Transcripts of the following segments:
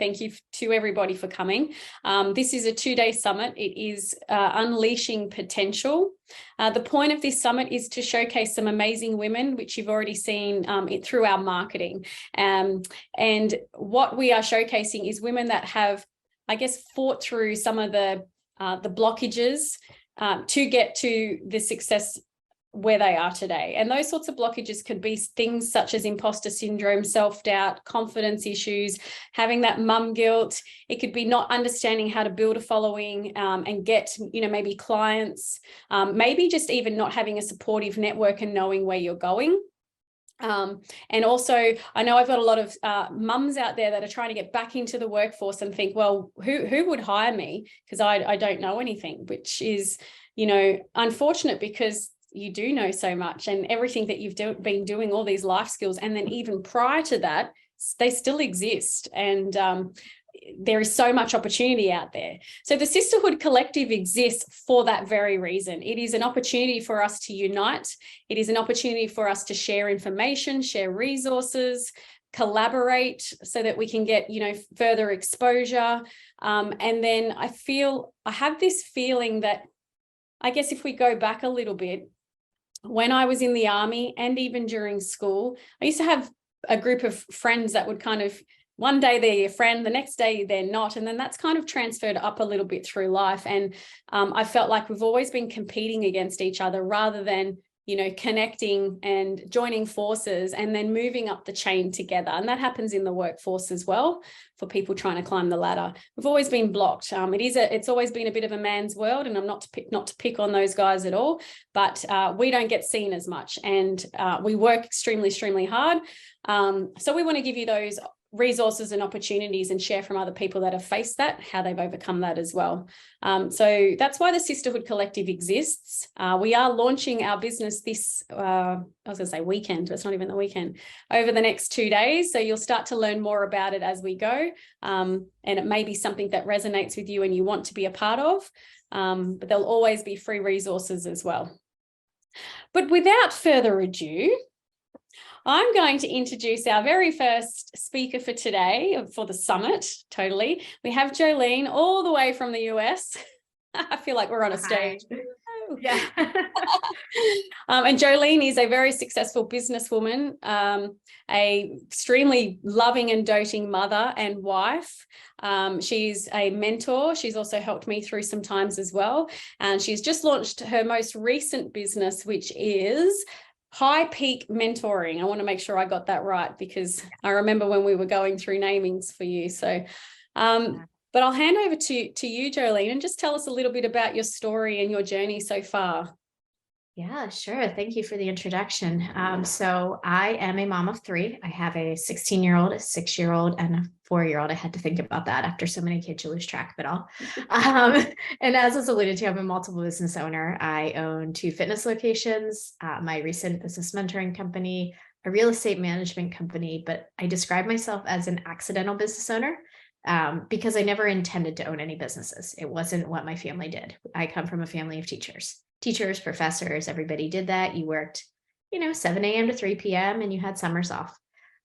thank you to everybody for coming. This is a 2-day summit. It is Unleashing Potential. The point of this summit is to showcase some amazing women, which you've already seen through our marketing. And what we are showcasing is women that have, I guess, fought through some of the blockages to get to the success where they are today. And those sorts of blockages could be things such as imposter syndrome, self-doubt, confidence issues, having that mum guilt. It could be not understanding how to build a following and get, maybe clients, maybe just even not having a supportive network and knowing where you're going. And also, I know I've got a lot of mums out there that are trying to get back into the workforce and think, well, who would hire me? Because I don't know anything, which is, unfortunate, because you do know so much, and everything that you've been doing, all these life skills, and then even prior to that, they still exist. And there is so much opportunity out there. So the Sisterhood Collective exists for that very reason. It is an opportunity for us to unite. It is an opportunity for us to share information, share resources, collaborate so that we can get, further exposure. And then I have this feeling that, I guess if we go back a little bit, when I was in the army and even during school, I used to have a group of friends that would kind of, one day they're your friend, the next day they're not. And then that's kind of transferred up a little bit through life. And I felt like we've always been competing against each other rather than, connecting and joining forces and then moving up the chain together. And that happens in the workforce as well for people trying to climb the ladder. We've always been blocked. It's always been a bit of a man's world, and I'm not to pick on those guys at all, but we don't get seen as much, and we work extremely hard. So we want to give you those resources and opportunities and share from other people that have faced that, how they've overcome that as well. So that's why the Sisterhood Collective exists. We are launching our business this, weekend, but it's not even the weekend, over the next 2 days. So you'll start to learn more about it as we go. And it may be something that resonates with you and you want to be a part of, but there'll always be free resources as well. But without further ado, I'm going to introduce our very first speaker for today, for the summit, totally. We have Jolene all the way from the US. I feel like we're on a stage. Yeah. And Jolene is a very successful businesswoman, a extremely loving and doting mother and wife. She's a mentor. She's also helped me through some times as well. And she's just launched her most recent business, which is Hight PeakMentoring. I want to make sure I got that right, because I remember when we were going through namings for you. So, but I'll hand over to you, Jolene, and just tell us a little bit about your story and your journey so far. Yeah, sure. Thank you for the introduction. So I am a mom of 3. I have a 16-year-old, a 6-year-old, and a 4-year-old. I had to think about that after so many kids, you lose track of it all. And as was alluded to, I'm a multiple business owner. I own 2 fitness locations, my recent business mentoring company, a real estate management company, but I describe myself as an accidental business owner because I never intended to own any businesses. It wasn't what my family did. I come from a family of teachers, professors, everybody did that. You worked, 7 a.m. to 3 p.m. and you had summers off.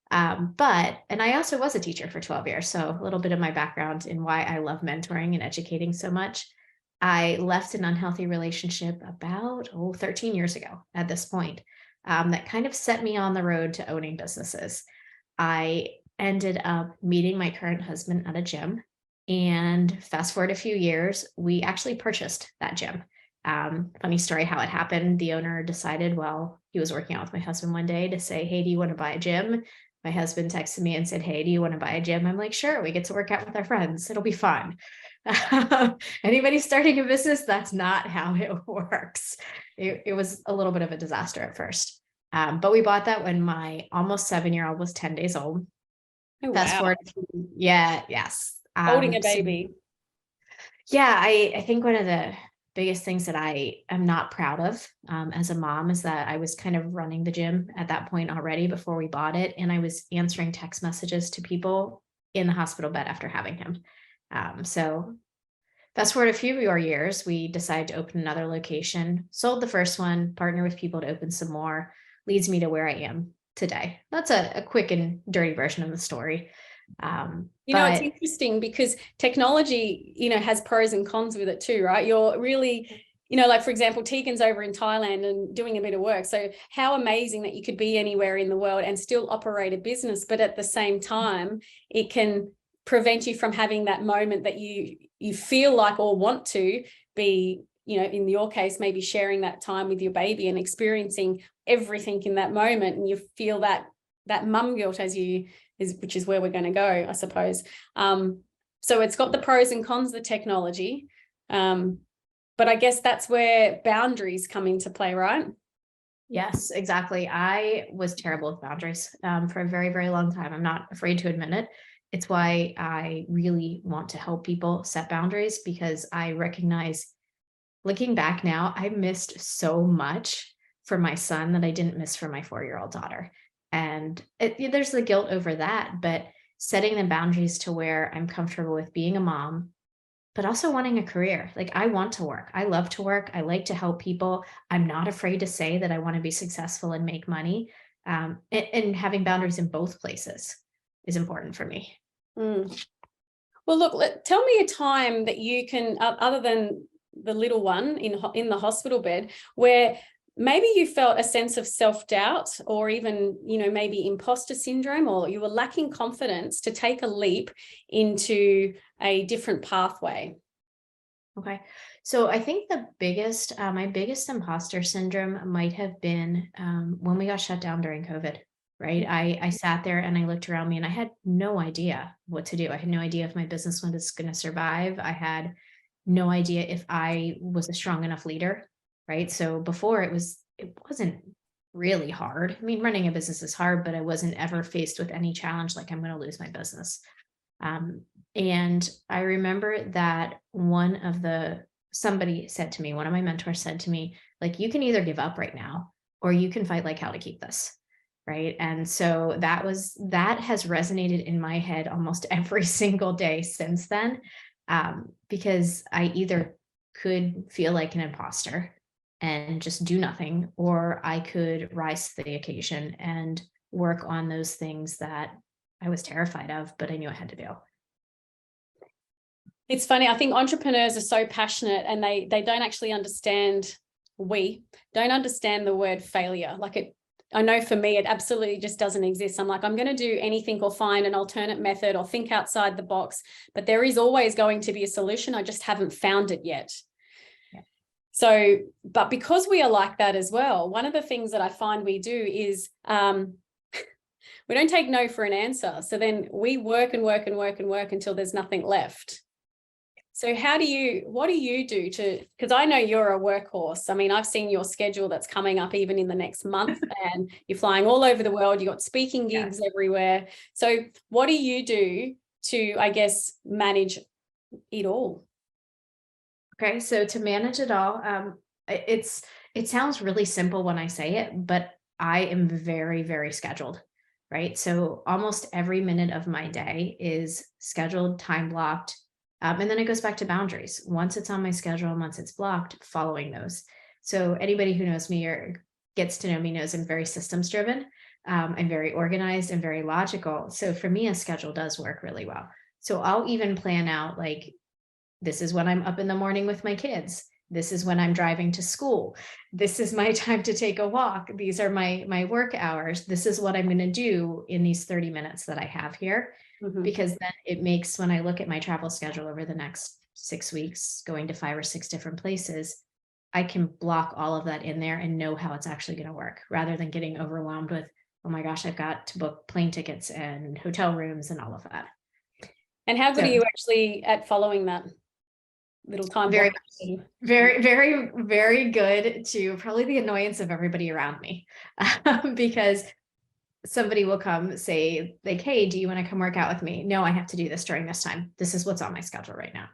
And I also was a teacher for 12 years. So a little bit of my background in why I love mentoring and educating so much. I left an unhealthy relationship about 13 years ago at this point, that kind of set me on the road to owning businesses. I ended up meeting my current husband at a gym, and fast forward a few years, we actually purchased that gym. Funny story how it happened. The owner decided, he was working out with my husband one day to say, hey, do you want to buy a gym? My husband texted me and said, hey, do you want to buy a gym? I'm like, sure, we get to work out with our friends. It'll be fun. Anybody starting a business, that's not how it works. It was a little bit of a disaster at first. But we bought that when my almost 7-year-old was 10 days old. Oh, Fast wow. forward. Yes. Holding a baby. I think one of the biggest things that I am not proud of as a mom is that I was kind of running the gym at that point already before we bought it. And I was answering text messages to people in the hospital bed after having him. So fast forward a few more years, we decided to open another location, sold the first one, partner with people to open some more, leads me to where I am today. That's a quick and dirty version of the story. It's interesting because technology, has pros and cons with it too, right? You're really, like, for example, Tegan's over in Thailand and doing a bit of work. So how amazing that you could be anywhere in the world and still operate a business, but at the same time, it can prevent you from having that moment that you feel like or want to be, in your case, maybe sharing that time with your baby and experiencing everything in that moment. And you feel that mum guilt which is where we're going to go, I suppose. So it's got the pros and cons, the technology. But I guess that's where boundaries come into play, right? Yes, exactly. I was terrible with boundaries for a very, very long time. I'm not afraid to admit it. It's why I really want to help people set boundaries, because I recognize, looking back now, I missed so much for my son that I didn't miss for my 4-year-old daughter. And there's the guilt over that, but setting the boundaries to where I'm comfortable with being a mom, but also wanting a career. Like, I want to work. I love to work. I like to help people. I'm not afraid to say that I want to be successful and make money. And having boundaries in both places is important for me. Mm. Well, look, tell me a time that you can, other than the little one in the hospital bed, where maybe you felt a sense of self-doubt or even, maybe imposter syndrome, or you were lacking confidence to take a leap into a different pathway. Okay. So I think the biggest, my biggest imposter syndrome might have been when we got shut down during COVID, right? I sat there and I looked around me and I had no idea what to do. I had no idea if my business was going to survive. I had no idea if I was a strong enough leader, right? So before, it wasn't really hard. I mean, running a business is hard, but I wasn't ever faced with any challenge like I'm going to lose my business. And I remember that somebody said to me, one of my mentors said to me, like, you can either give up right now or you can fight like hell to keep this. Right. And so that has resonated in my head almost every single day since then. Because I either could feel like an imposter and just do nothing, or I could rise to the occasion and work on those things that I was terrified of, but I knew I had to do. It's funny. I think entrepreneurs are so passionate and they don't actually understand, we don't understand the word failure. I know for me, it absolutely just doesn't exist. I'm like, I'm going to do anything or find an alternate method or think outside the box, but there is always going to be a solution. I just haven't found it yet. Yeah. So, but because we are like that as well, one of the things that I find we do is we don't take no for an answer. So then we work and work and work and work until there's nothing left. So what do you do because I know you're a workhorse. I mean, I've seen your schedule that's coming up even in the next month, and you're flying all over the world. You've got speaking gigs everywhere. So what do you do to, I guess, manage it all? Okay. So to manage it all, it sounds really simple when I say it, but I am very, very scheduled, right? So almost every minute of my day is scheduled, time blocked. And then it goes back to boundaries. Once it's on my schedule and once it's blocked, following those. So anybody who knows me or gets to know me knows I'm very systems driven. I'm very organized and very logical. So for me, a schedule does work really well. So I'll even plan out, like, this is when I'm up in the morning with my kids. This is when I'm driving to school. This is my time to take a walk. These are my work hours. This is what I'm going to do in these 30 minutes that I have here. Mm-hmm. Because then it makes, when I look at my travel schedule over the next 6 weeks, going to 5 or 6 different places, I can block all of that in there and know how it's actually going to work, rather than getting overwhelmed with, oh my gosh, I've got to book plane tickets and hotel rooms and all of that. And how good are you actually at following that little time? Very, very, very, very good, to probably the annoyance of everybody around me, because somebody will come say, like, hey, do you want to come work out with me? No, I have to do this during this time. This is what's on my schedule right now.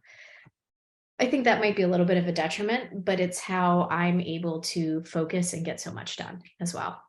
I think that might be a little bit of a detriment, but it's how I'm able to focus and get so much done as well.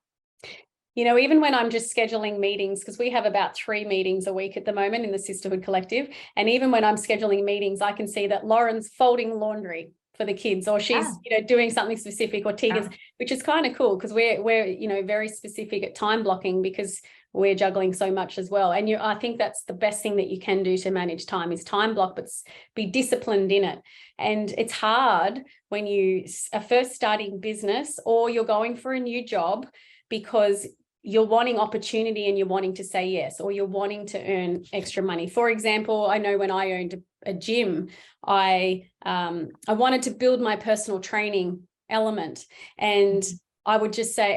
Even when I'm just scheduling meetings, because we have about 3 meetings a week at the moment in the Sisterhood Collective. And even when I'm scheduling meetings, I can see that Lauren's folding laundry for the kids, or she's, doing something specific, or Tegan's, which is kind of cool, because we're very specific at time blocking, because we're juggling so much as well. And I think that's the best thing that you can do to manage time is time block, but be disciplined in it. And it's hard when you are first starting business or you're going for a new job, because you're wanting opportunity and you're wanting to say yes, or you're wanting to earn extra money. For example, I know when I owned a gym, I wanted to build my personal training element. And I would just say,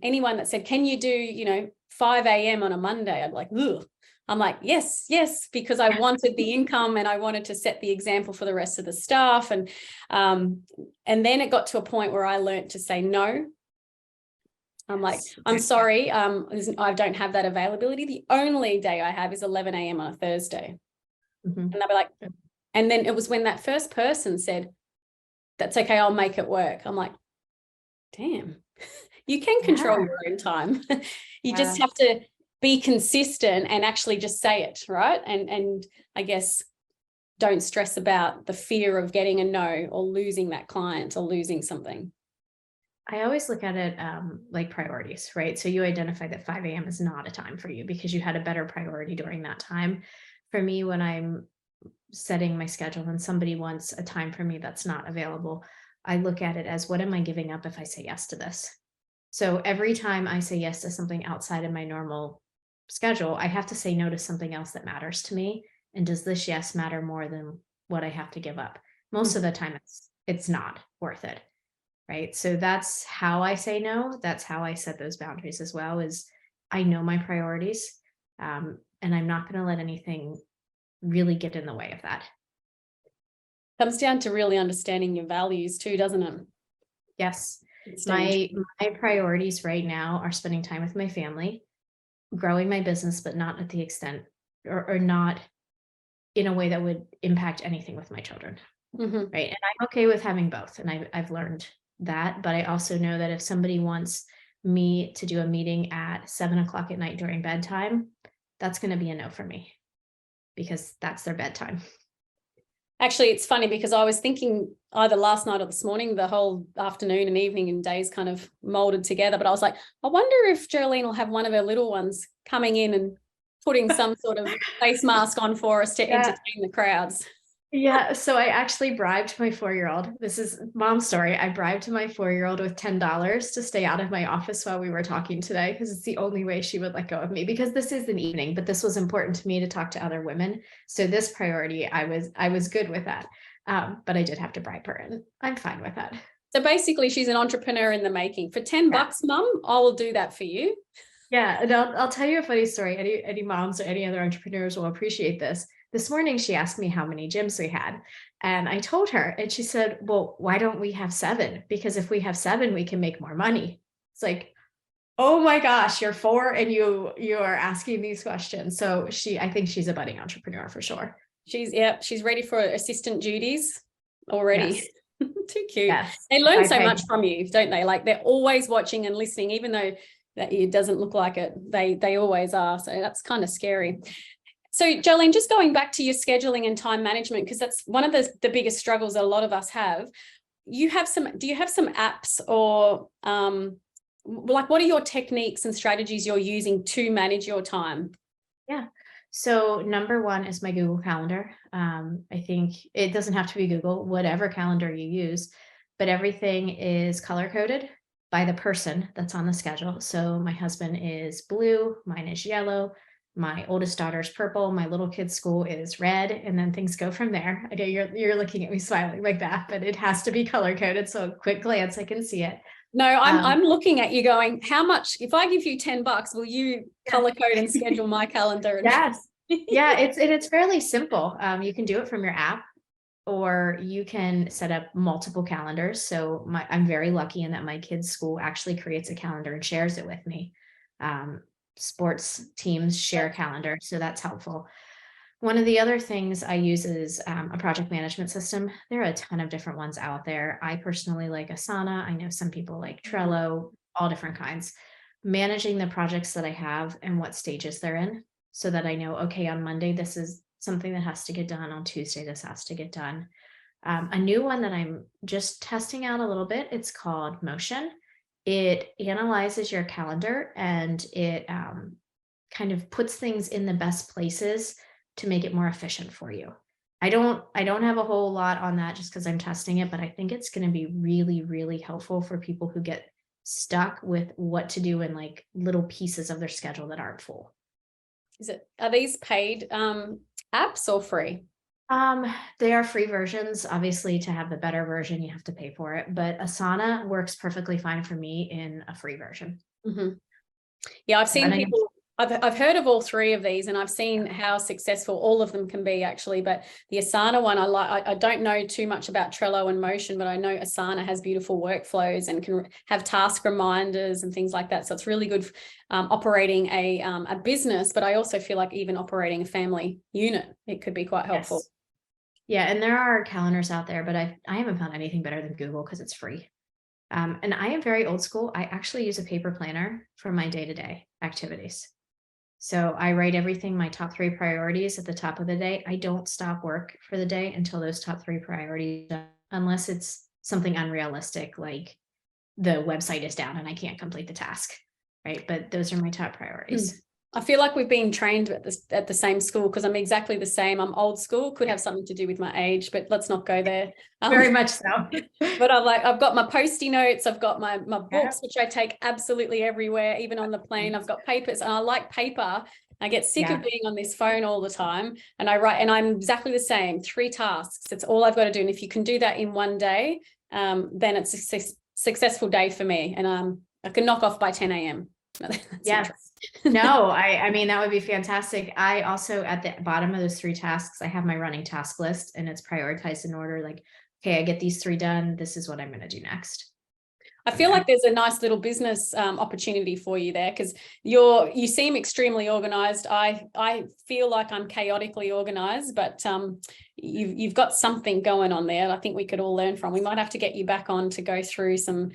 anyone that said, can you do, 5 a.m. on a Monday? I'd be like, ugh. I'm like, yes, because I wanted the income and I wanted to set the example for the rest of the staff. And then it got to a point where I learned to say no. I'm like, I'm sorry, I don't have that availability. The only day I have is 11 a.m. on a Thursday. And they'll be like, and then it was when that first person said, that's okay, I'll make it work. I'm like, damn, you can control your own time. You just have to be consistent and actually just say it, right? And I guess don't stress about the fear of getting a no or losing that client or losing something. I always look at it like priorities, right? So you identify that 5 a.m. is not a time for you because you had a better priority during that time. For me, when I'm setting my schedule and somebody wants a time for me that's not available, I look at it as, what am I giving up if I say yes to this? So every time I say yes to something outside of my normal schedule, I have to say no to something else that matters to me. And does this yes matter more than what I have to give up? Most of the time it's not worth it. Right. So that's how I say no. That's how I set those boundaries as well, is I know my priorities, and I'm not going to let anything really get in the way of that. Comes down to really understanding your values too, doesn't it? Yes. My priorities right now are spending time with my family, growing my business, but not at the extent or not in a way that would impact anything with my children. Right. And I'm okay with having both. And I've learned that, but I also know that if somebody wants me to do a meeting at 7:00 at night during bedtime, that's going to be a no for me because that's their bedtime. Actually, it's funny because I was thinking either last night or this morning, the whole afternoon and evening and days kind of molded together, but I was like, I wonder if Jolene will have one of her little ones coming in and putting some sort of face mask on for us to entertain the crowds. Yeah, so I actually bribed my 4-year-old. This is mom's story. I bribed my 4-year-old with $10 to stay out of my office while we were talking today, because it's the only way she would let go of me, because this is an evening, but this was important to me to talk to other women. So this priority, I was good with that. But I did have to bribe her, and I'm fine with that. So basically she's an entrepreneur in the making. For $10, Mum, I will do that for you. Yeah, and I'll tell you a funny story. Any moms or any other entrepreneurs will appreciate this. This morning, she asked me how many gyms we had. And I told her, and she said, well, why don't we have 7? Because if we have 7, we can make more money. It's like, oh my gosh, you're 4 and you are asking these questions. So I think she's a budding entrepreneur for sure. She's ready for assistant duties already. Yes. Too cute. Yes. They learn so much from you, don't they? Like they're always watching and listening, even though that it doesn't look like it. They always are. So that's kind of scary. So Jolene, just going back to your scheduling and time management, because that's one of the biggest struggles that a lot of us have. Do you have some apps or like what are your techniques and strategies you're using to manage your time? Yeah. So number 1 is my Google Calendar. I think it doesn't have to be Google, whatever calendar you use, but everything is color coded by the person that's on the schedule. So my husband is blue, mine is yellow. My oldest daughter's purple, my little kid's school is red, and then things go from there. Okay, you're looking at me smiling like that, but it has to be color coded. So a quick glance, I can see it. No, I'm looking at you going, how much, if I give you $10, will you color code and schedule my calendar? Yes. Yeah, it's fairly simple. You can do it from your app, or you can set up multiple calendars. So I'm very lucky in that my kid's school actually creates a calendar and shares it with me. Sports teams share a calendar, so that's helpful. One of the other things I use is a project management system. There are a ton of different ones out there. I personally like Asana. I know some people like Trello, all different kinds. Managing the projects that I have and what stages they're in, so that I know, okay, on Monday, this is something that has to get done. On Tuesday, this has to get done. A new one that I'm just testing out a little bit, it's called Motion. It analyzes your calendar and it kind of puts things in the best places to make it more efficient for you. I don't have a whole lot on that just because I'm testing it, but I think it's going to be really, really helpful for people who get stuck with what to do in like little pieces of their schedule that aren't full. Are these paid apps or free? They are free versions. Obviously, to have the better version, you have to pay for it, but Asana works perfectly fine for me in a free version. Yeah, I've seen people, I've heard of all three of these, and I've seen how successful all of them can be actually, but the Asana one, I don't know too much about Trello and Motion, but I know Asana has beautiful workflows and can have task reminders and things like that. So it's really good operating a business, but I also feel like even operating a family unit, it could be quite helpful. Yes. Yeah, and there are calendars out there, but I haven't found anything better than Google because it's free. And I am very old school. I actually use a paper planner for my day-to-day activities. So I write everything, my top 3 priorities at the top of the day. I don't stop work for the day until those top 3 priorities are done, unless it's something unrealistic, like the website is down and I can't complete the task, right? But those are my top priorities. I feel like we've been trained at the same school, because I'm exactly the same. I'm old school, could have something to do with my age, but let's not go there. Very much so. But I've got my Post-it notes, I've got my books, which I take absolutely everywhere, even on the plane. I've got papers, and I like paper. I get sick of being on this phone all the time, and I write, and I'm exactly the same. 3 tasks. That's all I've got to do. And if you can do that in one day, then it's a successful day for me. And I can knock off by 10 a.m. Yes. No, I mean, that would be fantastic. I also, at the bottom of those 3 tasks, I have my running task list, and it's prioritized in order. Like, okay, I get these 3 done. This is what I'm going to do next. I feel like there's a nice little business opportunity for you there, because you seem extremely organized. I feel like I'm chaotically organized, but you've got something going on there. I think we could all learn from. We might have to get you back on to go through some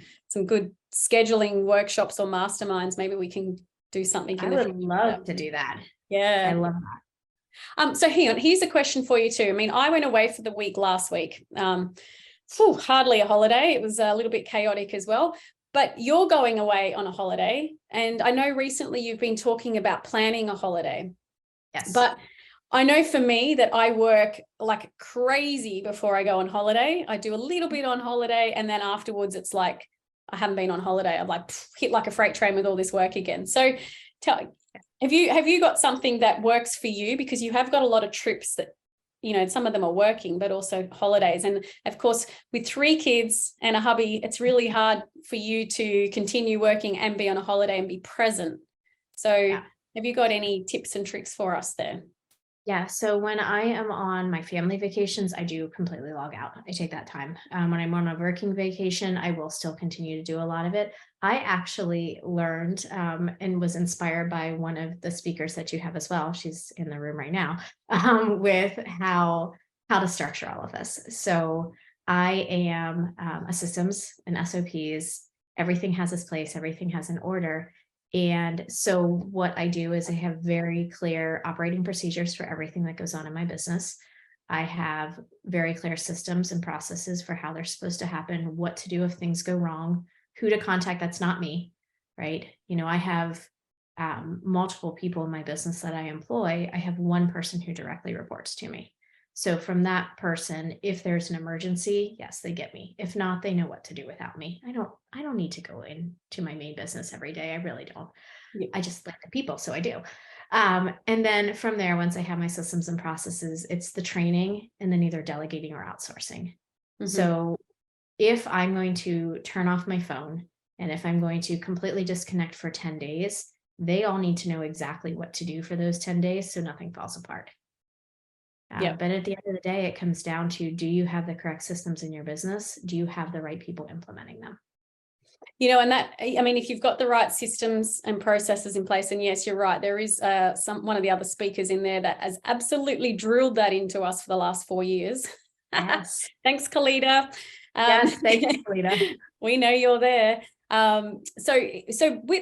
good scheduling workshops or masterminds. Maybe we can do something. I would love to do that. Yeah, I love that. So here's a question for you too. I mean, I went away for the week last week. Hardly a holiday. It was a little bit chaotic as well. But you're going away on a holiday, and I know recently you've been talking about planning a holiday. Yes. But I know for me that I work like crazy before I go on holiday. I do a little bit on holiday, and then afterwards it's like I haven't been on holiday. I've like hit like a freight train with all this work again. So have you got something that works for you? Because you have got a lot of trips that, some of them are working, but also holidays. And of course, with 3 kids and a hubby, it's really hard for you to continue working and be on a holiday and be present. So have you got any tips and tricks for us there? Yeah. So when I am on my family vacations, I do completely log out. I take that time. When I'm on a working vacation, I will still continue to do a lot of it. I actually learned and was inspired by one of the speakers that you have as well. She's in the room right now, with how to structure all of this. So I am a systems and SOPs. Everything has its place. Everything has an order. And so what I do is I have very clear operating procedures for everything that goes on in my business. I have very clear systems and processes for how they're supposed to happen, what to do if things go wrong, who to contact. That's not me, right? I have multiple people in my business that I employ. I have one person who directly reports to me. So from that person, if there's an emergency, yes, they get me. If not, they know what to do without me. I don't need to go into my main business every day. I really don't. Yeah. I just like the people, so I do. And then from there, once I have my systems and processes, it's the training and then either delegating or outsourcing. Mm-hmm. So if I'm going to turn off my phone and if I'm going to completely disconnect for 10 days, they all need to know exactly what to do for those 10 days so nothing falls apart. But at the end of the day, it comes down to, do you have the correct systems in your business? Do you have the right people implementing them? And that, I mean, if you've got the right systems and processes in place, and yes, you're right, there is one of the other speakers in there that has absolutely drilled that into us for the last 4 years. Yes. Thanks, Kalita. Yes, thank you, Kalita. We know you're there. So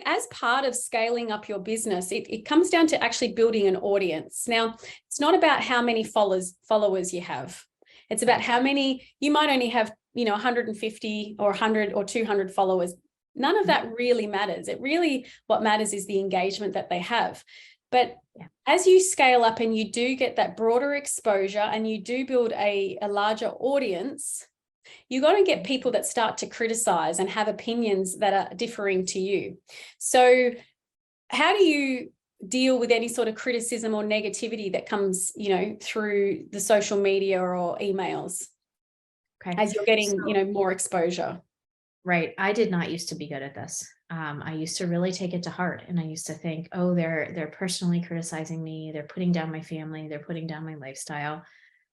as part of scaling up your business, it comes down to actually building an audience. Now, it's not about how many followers you have. It's about how many. You might only have, 150 or 100 or 200 followers. None of that really matters. What matters is the engagement that they have. But Yeah. as you scale up and you do get that broader exposure and you do build a larger audience, you're going to get people that start to criticize and have opinions that are differing to you. So how do you deal with any sort of criticism or negativity that comes, through the social media or emails as you're getting, more exposure? Right. I did not used to be good at this. I used to really take it to heart, and I used to think, oh, they're personally criticizing me. They're putting down my family. They're putting down my lifestyle.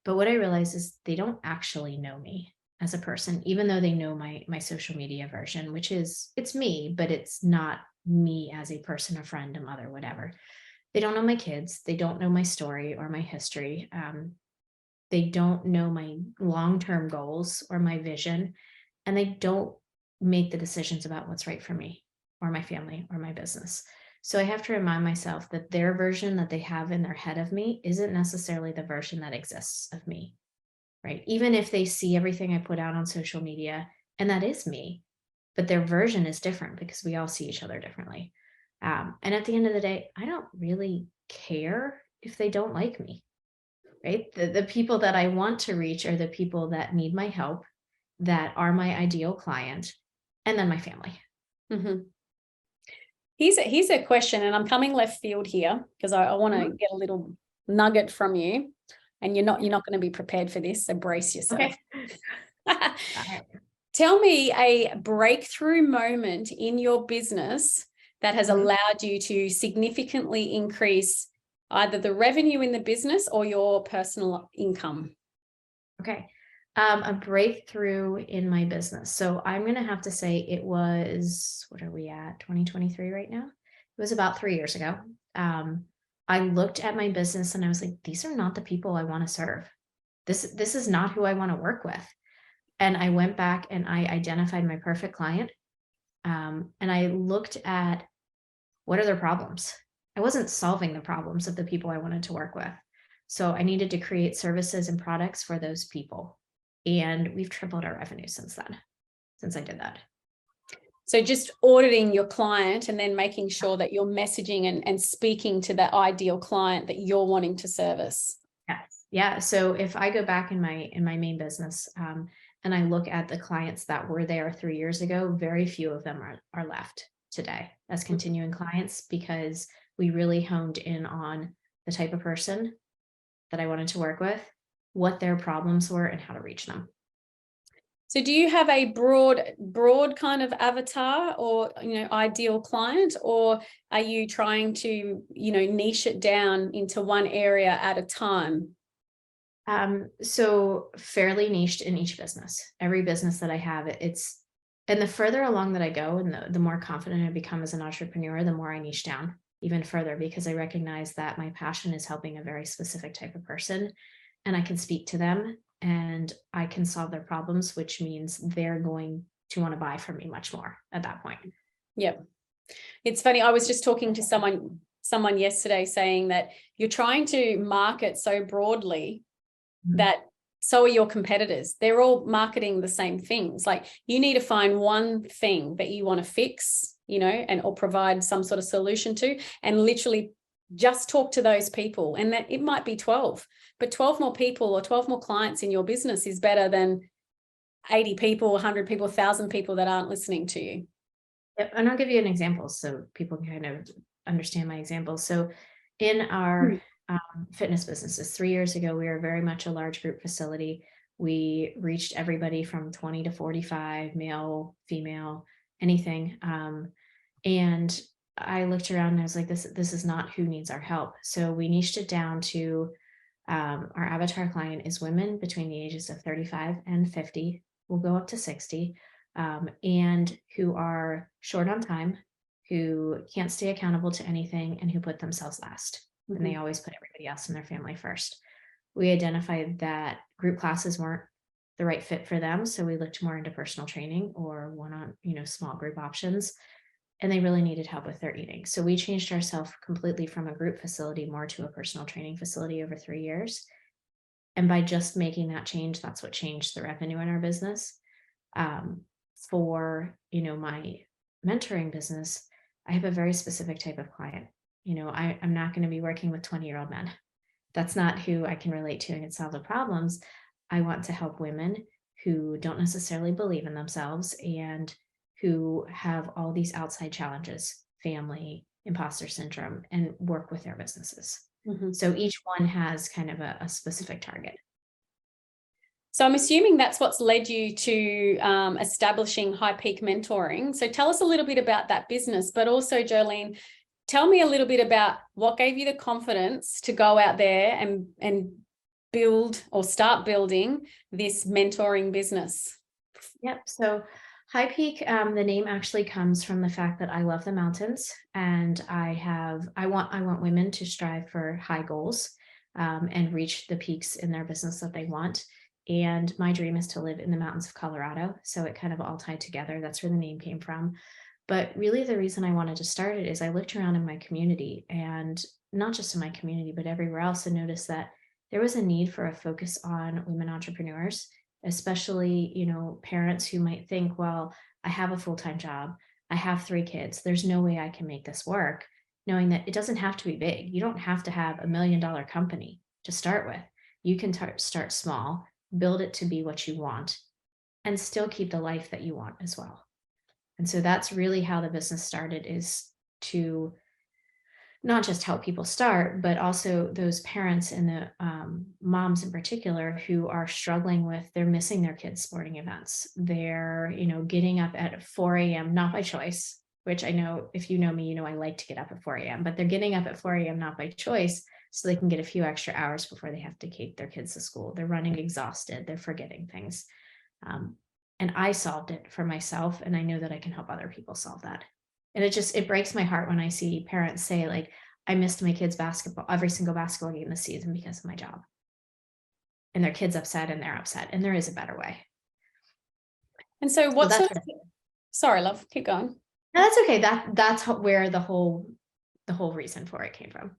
But what I realized is they don't actually know me as a person, even though they know my social media version, which is, it's me, but it's not me as a person, a friend, a mother, whatever. They don't know my kids. They don't know my story or my history. They don't know my long-term goals or my vision, and they don't make the decisions about what's right for me or my family or my business. So I have to remind myself that their version that they have in their head of me isn't necessarily the version that exists of me, right? Even if they see everything I put out on social media, and that is me, but their version is different because we all see each other differently. And at the end of the day, I don't really care if they don't like me, right? The people that I want to reach are the people that need my help, that are my ideal client, and then my family. Mm-hmm. Here's a question, and I'm coming left field here because I want to get a little nugget from you, and you're not going to be prepared for this, so brace yourself. Okay. Tell me a breakthrough moment in your business that has allowed you to significantly increase either the revenue in the business or your personal income. Okay. A breakthrough in my business. So I'm going to have to say it was, what are we at? 2023 right now? It was about 3 years ago. I looked at my business and I was like, these are not the people I want to serve. This is not who I want to work with. And I went back and I identified my perfect client. And I looked at what are their problems. I wasn't solving the problems of the people I wanted to work with. So I needed to create services and products for those people. And we've tripled our revenue since then, since I did that. So just auditing your client and then making sure that you're messaging and speaking to that ideal client that you're wanting to service. Yes. Yeah. So if I go back in my main business, and I look at the clients that were there 3 years ago, very few of them are left today as continuing clients, because we really honed in on the type of person that I wanted to work with, what their problems were, and how to reach them. So do you have a broad kind of avatar or, ideal client, or are you trying to, niche it down into one area at a time? So fairly niched in each business. Every business that I have, and the further along that I go and the more confident I become as an entrepreneur, the more I niche down even further, because I recognize that my passion is helping a very specific type of person, and I can speak to them and I can solve their problems, which means they're going to want to buy from me much more at that point. Yep. It's funny. I was just talking to someone yesterday saying that you're trying to market so broadly that so are your competitors. They're all marketing the same things. Like, you need to find one thing that you want to fix, or provide some sort of solution to, and literally just talk to those people. And that it might be 12, but 12 more people or 12 more clients in your business is better than 80 people, 100 people, 1,000 people that aren't listening to you. Yep. And I'll give you an example so people can kind of understand my example. So in our fitness businesses, 3 years ago, we were very much a large group facility. We reached everybody from 20 to 45, male, female, anything. And I looked around and I was like, this is not who needs our help. So we niched it down to our avatar client is women between the ages of 35 and 50. We'll go up to 60. And who are short on time, who can't stay accountable to anything, and who put themselves last. And they always put everybody else in their family first. We identified that group classes weren't the right fit for them, so we looked more into personal training or one-on, small group options, and they really needed help with their eating. So we changed ourselves completely from a group facility more to a personal training facility over 3 years. And by just making that change, that's what changed the revenue in our business. For my mentoring business, I have a very specific type of client. I'm not going to be working with 20-year-old men. That's not who I can relate to and can solve the problems. I want to help women who don't necessarily believe in themselves and who have all these outside challenges, family, imposter syndrome, and work with their businesses. So each one has kind of a specific target. So I'm assuming that's what's led you to establishing Hight PeakMentoring. So tell us a little bit about that business, but also, Jolene, tell me a little bit about what gave you the confidence to go out there and build or start building this mentoring business. Yep. So Hight Peak, the name actually comes from the fact that I love the mountains, and I want women to strive for high goals and reach the peaks in their business that they want. And my dream is to live in the mountains of Colorado. So it kind of all tied together. That's where the name came from. But really the reason I wanted to start it is I looked around in my community, and not just in my community, but everywhere else, and noticed that there was a need for a focus on women entrepreneurs, especially, parents who might think, well, I have a full-time job. I have 3 kids. There's no way I can make this work, knowing that it doesn't have to be big. You don't have to have $1 million company to start with. You can start small, build it to be what you want, and still keep the life that you want as well. And so that's really how the business started, is to not just help people start, but also those parents and the moms in particular who are struggling with, they're missing their kids' sporting events. They're, getting up at 4 a.m., not by choice, which I know if you know me, I like to get up at 4 a.m., but they're getting up at 4 a.m., not by choice, so they can get a few extra hours before they have to take their kids to school. They're running exhausted. They're forgetting things. And I solved it for myself, and I know that I can help other people solve that. And it breaks my heart when I see parents say, like, I missed my kids' basketball, every single basketball game this season because of my job. And their kid's upset and they're upset, and there is a better way. And so sorry, love, keep going. No, that's okay. That's where the whole reason for it came from.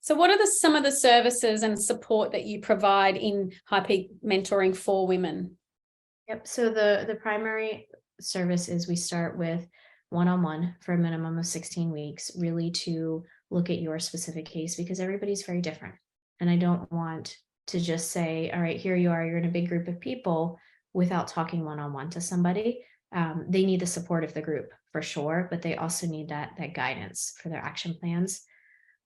So what are some of the services and support that you provide in Hight PeakMentoring for women? Yep. So the primary service is we start with one-on-one for a minimum of 16 weeks, really to look at your specific case, because everybody's very different. And I don't want to just say, all right, here you are, you're in a big group of people, without talking one-on-one to somebody. They need the support of the group for sure, but they also need that guidance for their action plans.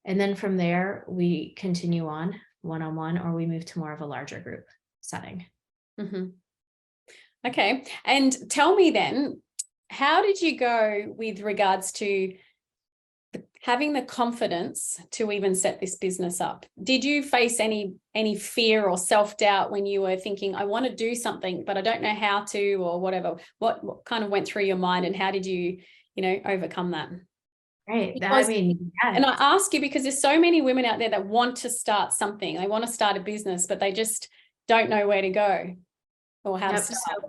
And then from there, we continue on one-on-one, or we move to more of a larger group setting. Okay. And tell me then, how did you go with regards to having the confidence to even set this business up? Did you face any fear or self-doubt when you were thinking, I want to do something, but I don't know how to, or whatever? What kind of went through your mind, and how did you, overcome that? Right. And I ask you because there's so many women out there that want to start something. They want to start a business, but they just don't know where to go or how to start.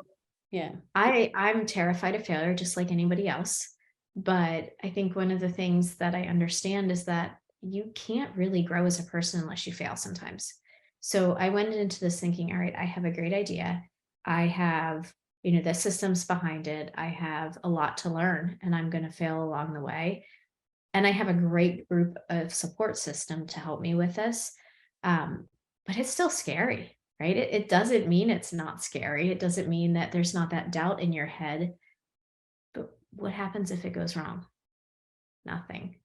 Yeah. I'm terrified of failure, just like anybody else. But I think one of the things that I understand is that you can't really grow as a person unless you fail sometimes. So I went into this thinking, all right, I have a great idea. I have, the systems behind it. I have a lot to learn, and I'm going to fail along the way. And I have a great group of support system to help me with this. But it's still scary, right? It doesn't mean it's not scary. It doesn't mean that there's not that doubt in your head. But what happens if it goes wrong? Nothing,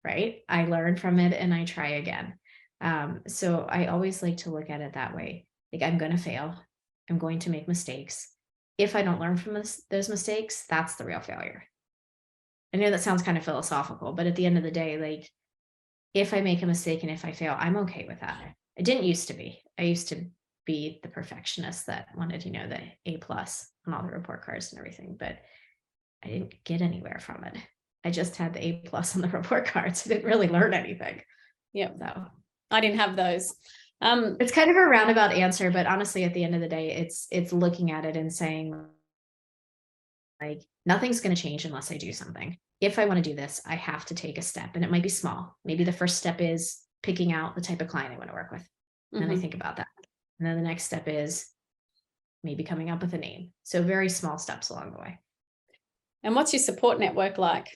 right? I learn from it and I try again. So I always like to look at it that way. Like, I'm going to fail. I'm going to make mistakes. If I don't learn from those mistakes, that's the real failure. I know that sounds kind of philosophical, but at the end of the day, like, if I make a mistake and if I fail, I'm okay with that. I didn't used to be. I used to be the perfectionist that wanted, the A+ on all the report cards and everything, but I didn't get anywhere from it. I just had the A+ on the report cards. I didn't really learn anything. Yeah. So I didn't have those. It's kind of a roundabout answer, but honestly, at the end of the day, it's looking at it and saying, like, nothing's going to change unless I do something. If I want to do this, I have to take a step, and it might be small. Maybe the first step is picking out the type of client I want to work with. And then I think about that. And then the next step is maybe coming up with a name. So very small steps along the way. And what's your support network like?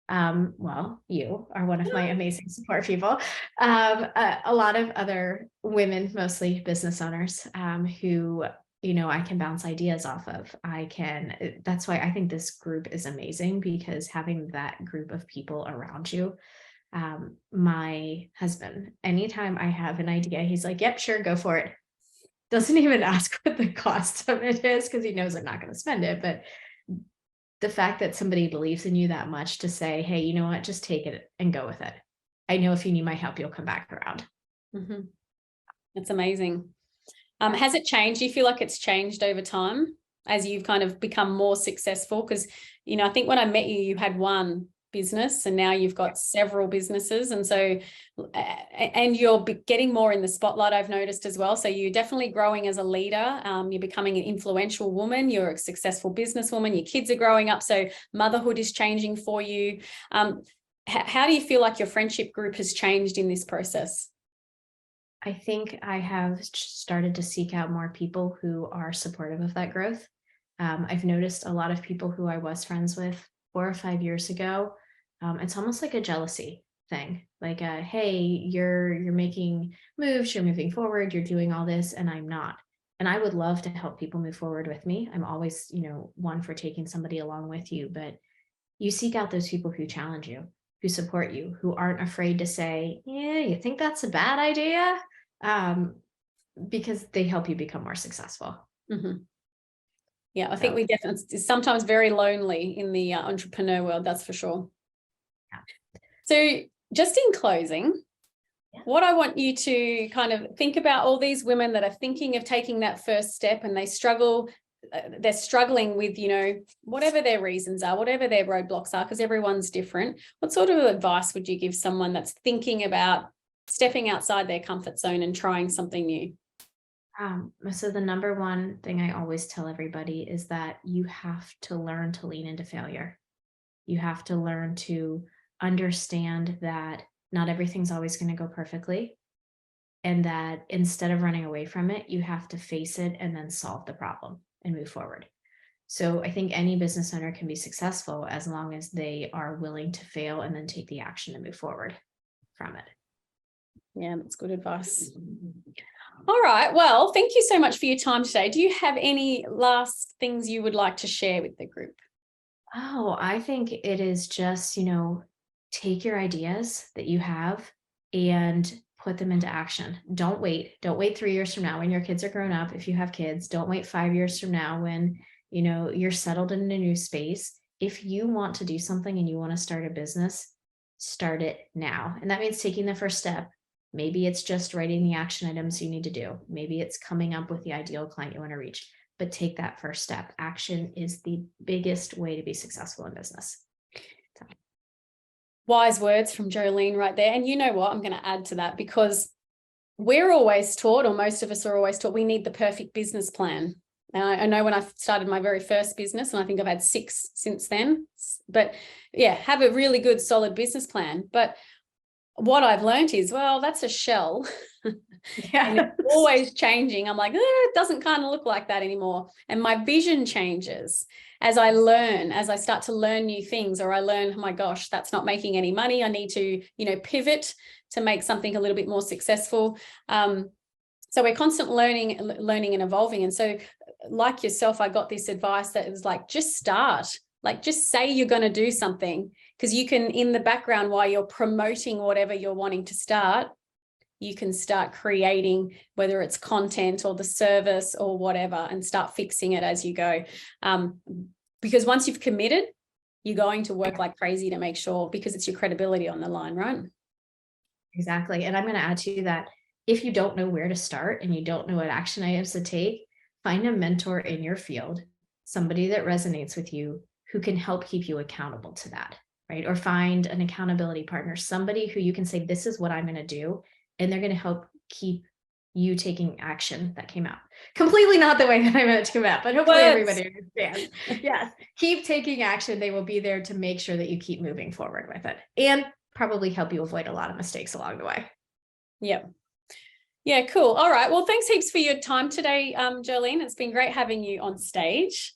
Well, you are one of my amazing support people. A lot of other women, mostly business owners, who, I can bounce ideas off of. That's why I think this group is amazing, because having that group of people around you. My husband, anytime I have an idea, he's like, yep, sure, go for it. Doesn't even ask what the cost of it is, because he knows I'm not going to spend it. But the fact that somebody believes in you that much to say, hey, you know what, just take it and go with it. I know if you need my help, you'll come back around. Mm-hmm. That's amazing. Has it changed? Do you feel like it's changed over time as you've kind of become more successful? Because, I think when I met you, you had one business and now you've got several businesses. And so, and you're getting more in the spotlight, I've noticed as well. So you're definitely growing as a leader. You're becoming an influential woman. You're a successful businesswoman. Your kids are growing up. So motherhood is changing for you. How do you feel like your friendship group has changed in this process? I think I have started to seek out more people who are supportive of that growth. I've noticed a lot of people who I was friends with 4 or 5 years ago. It's almost like a jealousy thing. Like, hey, you're making moves, you're moving forward, you're doing all this, and I'm not. And I would love to help people move forward with me. I'm always, one for taking somebody along with you, but you seek out those people who challenge you, who support you, who aren't afraid to say, yeah, you think that's a bad idea? Because they help you become more successful. Mm-hmm. Yeah, I think we definitely, it's sometimes very lonely in the entrepreneur world, that's for sure. Yeah. So just in closing, what I want you to kind of think about all these women that are thinking of taking that first step and they're struggling with, whatever their reasons are, whatever their roadblocks are, because everyone's different. What sort of advice would you give someone that's thinking about stepping outside their comfort zone and trying something new? So the number one thing I always tell everybody is that you have to learn to lean into failure. You have to learn to understand that not everything's always going to go perfectly. And that instead of running away from it, you have to face it and then solve the problem and move forward. So I think any business owner can be successful as long as they are willing to fail and then take the action to move forward from it. Yeah, that's good advice. All right. Well, thank you so much for your time today. Do you have any last things you would like to share with the group? Oh, I think it is just, take your ideas that you have and put them into action. Don't wait. Don't wait 3 years from now when your kids are grown up. If you have kids, don't wait 5 years from now when, you're settled in a new space. If you want to do something and you want to start a business, start it now. And that means taking the first step. Maybe it's just writing the action items you need to do. Maybe it's coming up with the ideal client you want to reach, but take that first step. Action is the biggest way to be successful in business. So. Wise words from Jolene right there. And you know what? I'm going to add to that, because we're always taught, or most of us are always taught, we need the perfect business plan. Now, I know when I started my very first business, and I think I've had 6 since then, but yeah, have a really good, solid business plan. But what I've learned is, well, that's a shell. Yeah. And it's always changing. I'm like, it doesn't kind of look like that anymore. And my vision changes as I learn, as I start to learn new things, or I learn, oh my gosh, that's not making any money. I need to, pivot to make something a little bit more successful. So we're constantly learning and evolving. And so like yourself, I got this advice that was like, just start. Like, just say you're going to do something, because you can, in the background, while you're promoting whatever you're wanting to start, you can start creating, whether it's content or the service or whatever, and start fixing it as you go. Because once you've committed, you're going to work like crazy to make sure, because it's your credibility on the line, right? Exactly. And I'm going to add to that. If you don't know where to start and you don't know what action items to take, find a mentor in your field, somebody that resonates with you, who can help keep you accountable to that, right? Or find an accountability partner, somebody who you can say, this is what I'm going to do. And they're going to help keep you taking action. That came out completely not the way that I meant to come out, but hopefully everybody understands. Yes. Keep taking action. They will be there to make sure that you keep moving forward with it, and probably help you avoid a lot of mistakes along the way. Yep. Yeah, cool. All right. Well, thanks heaps for your time today, Jolene. It's been great having you on stage.